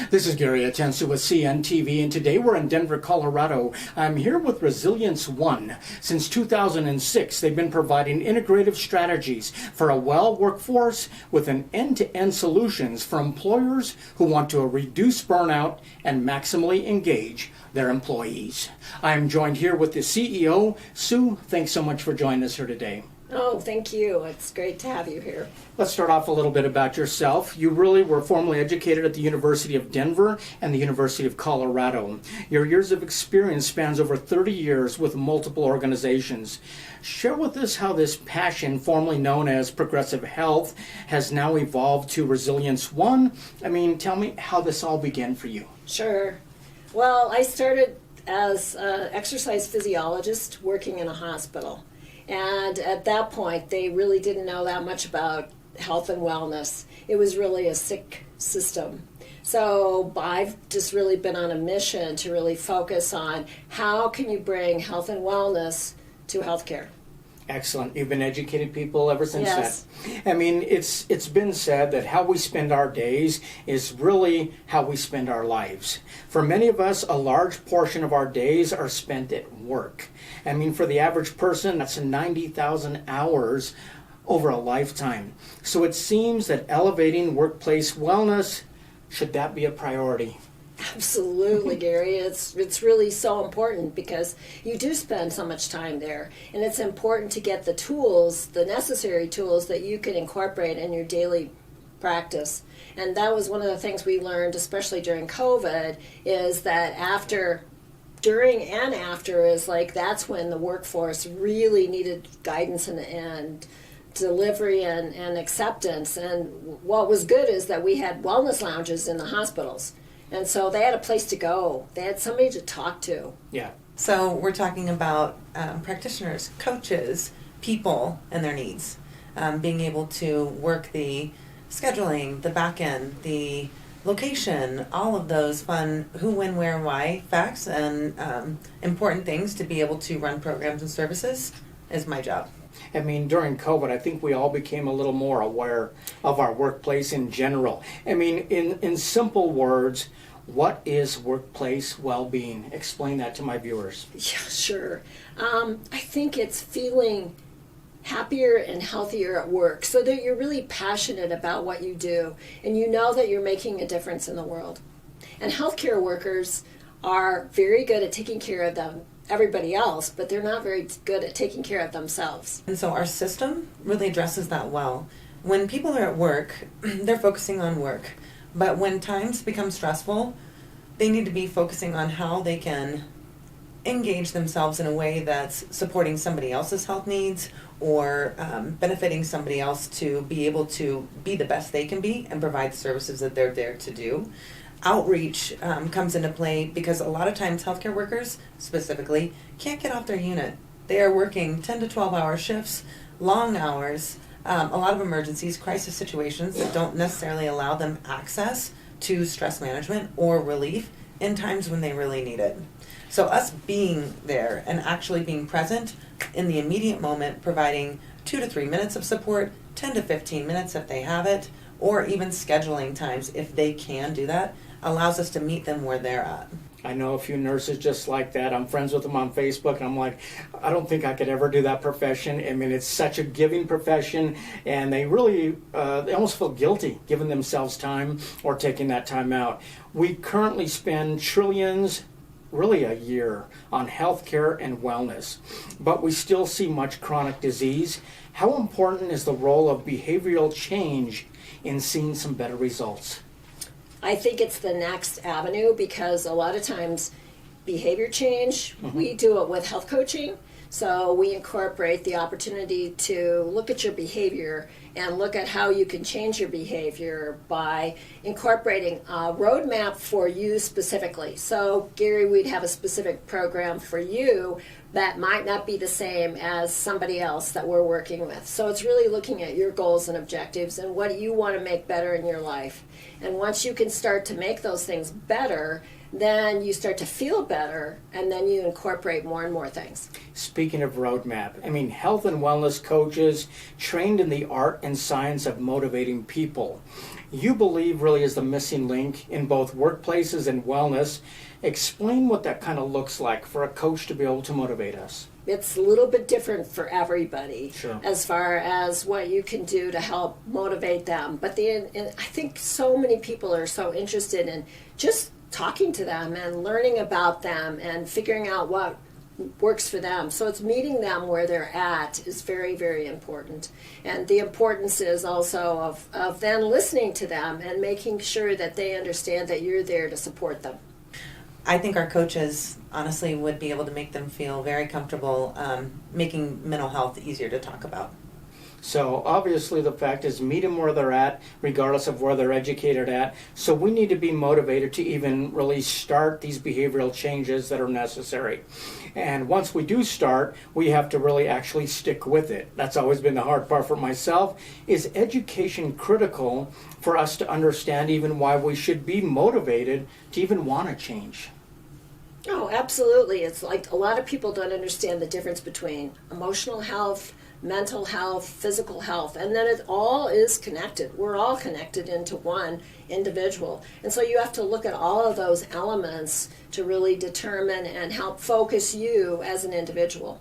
This is Gary Atencio with CNTV, and today we're in Denver, Colorado. I'm here with Resilience One. Since 2006, they've been providing integrative strategies for a well workforce with an end-to-end solutions for employers who want to reduce burnout and maximally engage their employees. I'm joined here with the CEO, Sue. Thanks so much for joining us here today. Oh, thank you. It's great to have you here. Let's start off a little bit about yourself. You really were formally educated at the University of Denver and the University of Colorado. Your years of experience spans over 30 years with multiple organizations. Share with us how this passion, formerly known as progressive health, has now evolved to Resilience One. Tell me how this all began for you. Sure. Well, I started as an exercise physiologist working in a hospital. And at that point, they really didn't know that much about health and wellness. It was really a sick system. So I've just really been on a mission to really focus on how can you bring health and wellness to healthcare. Excellent. You've been educated people ever since Yes. then. It's been said that how we spend our days is really how we spend our lives. For many of us, a large portion of our days are spent at work. For the average person, that's 90,000 hours over a lifetime. So it seems that elevating workplace wellness, should that be a priority? Absolutely, Gary. It's really so important because you do spend so much time there, and it's important to get the tools, the necessary tools that you can incorporate in your daily practice. And that was one of the things we learned, especially during COVID, is that during and after is like that's when the workforce really needed guidance and delivery and acceptance. And what was good is that we had wellness lounges in the hospitals. And so they had a place to go. They had somebody to talk to. Yeah. So we're talking about practitioners, coaches, people and their needs. Being able to work the scheduling, the back end, the location, all of those fun who, when, where, why facts and important things to be able to run programs and services is my job. During COVID, I think we all became a little more aware of our workplace in general. In simple words, what is workplace well-being? Explain that to my viewers. Yeah, sure. I think it's feeling happier and healthier at work so that you're really passionate about what you do and you know that you're making a difference in the world. And healthcare workers are very good at taking care of everybody else, but they're not very good at taking care of themselves. And so our system really addresses that well. When people are at work, they're focusing on work. But when times become stressful, they need to be focusing on how they can engage themselves in a way that's supporting somebody else's health needs or benefiting somebody else to be able to be the best they can be and provide the services that they're there to do. Outreach comes into play because a lot of times healthcare workers specifically can't get off their unit. They are working 10 to 12 hour shifts, long hours, a lot of emergencies, crisis situations that don't necessarily allow them access to stress management or relief in times when they really need it. So us being there and actually being present in the immediate moment, providing 2 to 3 minutes of support, 10 to 15 minutes if they have it, or even scheduling times if they can do that, allows us to meet them where they're at. I know a few nurses just like that. I'm friends with them on Facebook, and I'm like, I don't think I could ever do that profession. It's such a giving profession, and they really, they almost feel guilty giving themselves time or taking that time out. We currently spend trillions, really a year, on healthcare and wellness, but we still see much chronic disease. How important is the role of behavioral change in seeing some better results? I think it's the next avenue because a lot of times behavior change, we do it with health coaching. So we incorporate the opportunity to look at your behavior and look at how you can change your behavior by incorporating a roadmap for you specifically. So Gary, we'd have a specific program for you that might not be the same as somebody else that we're working with. So it's really looking at your goals and objectives and what you want to make better in your life. And once you can start to make those things better, then you start to feel better, and then you incorporate more and more things. Speaking of roadmap, I mean, health and wellness coaches trained in the art and science of motivating people. You believe really is the missing link in both workplaces and wellness. Explain what that kind of looks like for a coach to be able to motivate us. It's a little bit different for everybody Sure. as far as what you can do to help motivate them. But I think so many people are so interested in just talking to them and learning about them and figuring out what works for them. So it's meeting them where they're at is very, very important. And the importance is also of then listening to them and making sure that they understand that you're there to support them. I think our coaches honestly would be able to make them feel very comfortable making mental health easier to talk about. So obviously the fact is meet them where they're at, regardless of where they're educated at. So we need to be motivated to even really start these behavioral changes that are necessary. And once we do start, we have to really actually stick with it. That's always been the hard part for myself. Is education critical for us to understand even why we should be motivated to even want to change? Oh, absolutely. It's like a lot of people don't understand the difference between emotional health, mental health, physical health, and then it all is connected. We're all connected into one individual. And so you have to look at all of those elements to really determine and help focus you as an individual.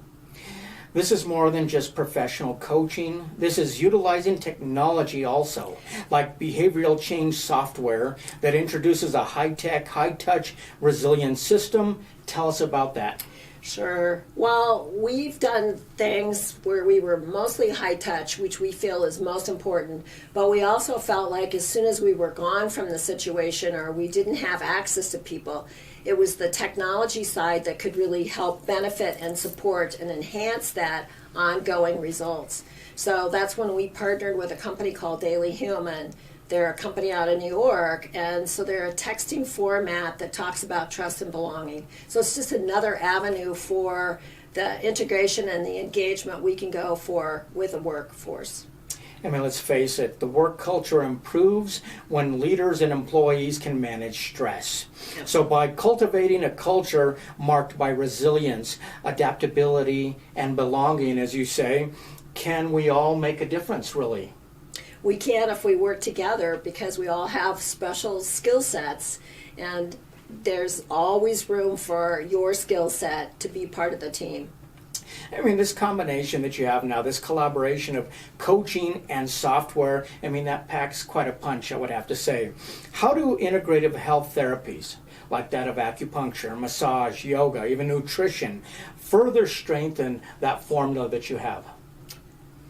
This is more than just professional coaching. This is utilizing technology also, like behavioral change software that introduces a high-tech, high-touch resilience system. Tell us about that. Sure. Well, we've done things where we were mostly high touch, which we feel is most important, but we also felt like as soon as we were gone from the situation or we didn't have access to people, it was the technology side that could really help benefit and support and enhance that ongoing results. So that's when we partnered with a company called Daily Human. They're a company out of New York, and so they're a texting format that talks about trust and belonging. So it's just another avenue for the integration and the engagement we can go for with a workforce. I mean, let's face it, the work culture improves when leaders and employees can manage stress. So by cultivating a culture marked by resilience, adaptability, and belonging, as you say, can we all make a difference, really? We can if we work together because we all have special skill sets, and there's always room for your skill set to be part of the team. I mean, this combination that you have now, this collaboration of coaching and software, I mean, that packs quite a punch, I would have to say. How do integrative health therapies, like that of acupuncture, massage, yoga, even nutrition, further strengthen that formula that you have?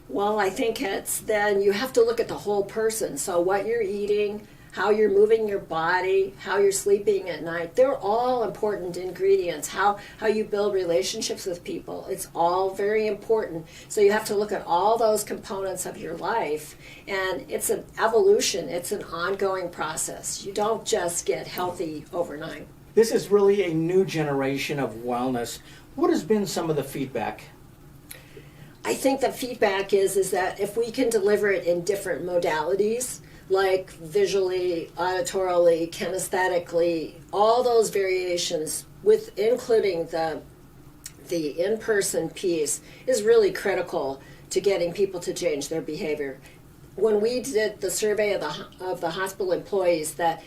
Well, I think it's then you have to look at the whole person. So what you're eating, how you're moving your body, how you're sleeping at night, they're all important ingredients. How you build relationships with people, it's all very important. So you have to look at all those components of your life, and it's an evolution, it's an ongoing process. You don't just get healthy overnight. This is really a new generation of wellness. What has been some of the feedback? I think the feedback is that if we can deliver it in different modalities, like visually, auditorily, kinesthetically, all those variations, with including the in-person piece, is really critical to getting people to change their behavior. When we did the survey of the hospital employees, that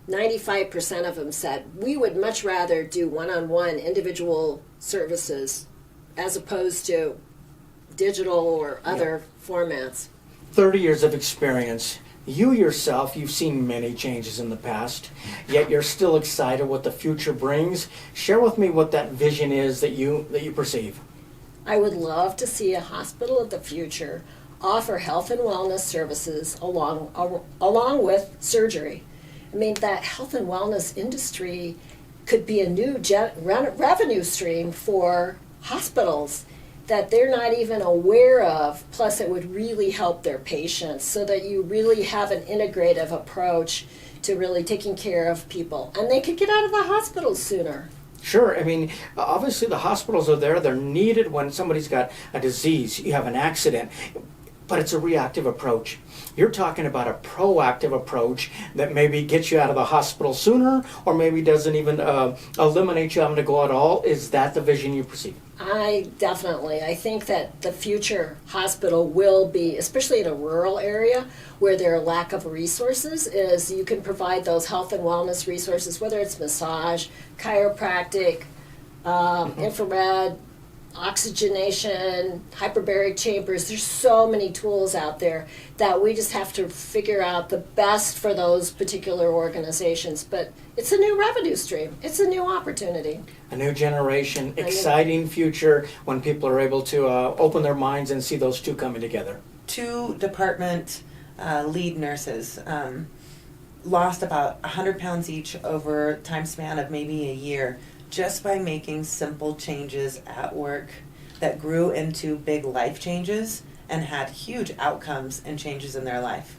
95% of them said we would much rather do one-on-one individual services as opposed to digital or other formats. 30 years of experience. You yourself, you've seen many changes in the past, yet you're still excited what the future brings. Share with me what that vision is that you perceive. I would love to see a hospital of the future offer health and wellness services along with surgery. I mean, that health and wellness industry could be a new revenue stream for hospitals that they're not even aware of, plus it would really help their patients so that you really have an integrative approach to really taking care of people. And they could get out of the hospital sooner. Sure. I mean, obviously the hospitals are there. They're needed when somebody's got a disease, you have an accident. but it's a reactive approach. You're talking about a proactive approach that maybe gets you out of the hospital sooner, or maybe doesn't even eliminate you having to go at all. Is that the vision you perceive? I think that the future hospital will be, especially in a rural area where there are lack of resources, is you can provide those health and wellness resources, whether it's massage, chiropractic, infrared, oxygenation, hyperbaric chambers. There's so many tools out there that we just have to figure out the best for those particular organizations. But it's a new revenue stream. It's a new opportunity. A new generation, exciting future when people are able to open their minds and see those two coming together. 2 department lead nurses lost about 100 pounds each over a time span of maybe a year, just by making simple changes at work that grew into big life changes and had huge outcomes and changes in their life.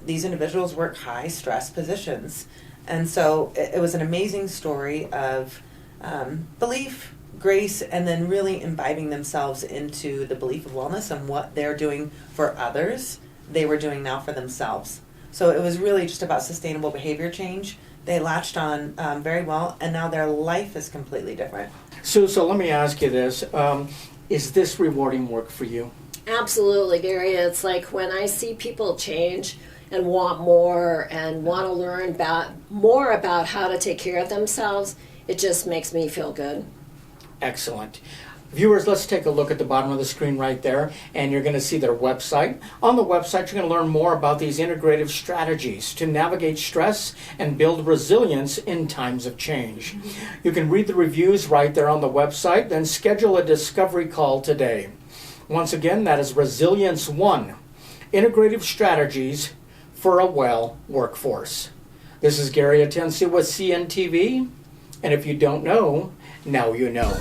These individuals work high stress positions. And so it was an amazing story of belief, grace, and then really imbibing themselves into the belief of wellness, and what they're doing for others, they were doing now for themselves. So it was really just about sustainable behavior change. They latched on very well, and now their life is completely different. So let me ask you this. Is this rewarding work for you? Absolutely, Gary. It's like when I see people change and want more and want to learn more about how to take care of themselves, it just makes me feel good. Excellent. Viewers, let's take a look at the bottom of the screen right there, and you're going to see their website. On the website, you're going to learn more about these integrative strategies to navigate stress and build resilience in times of change. You can read the reviews right there on the website, then schedule a discovery call today. Once again, that is Resilience 1, Integrative Strategies for a Well Workforce. This is Gary Atencio with CNTV, and if you don't know, now you know.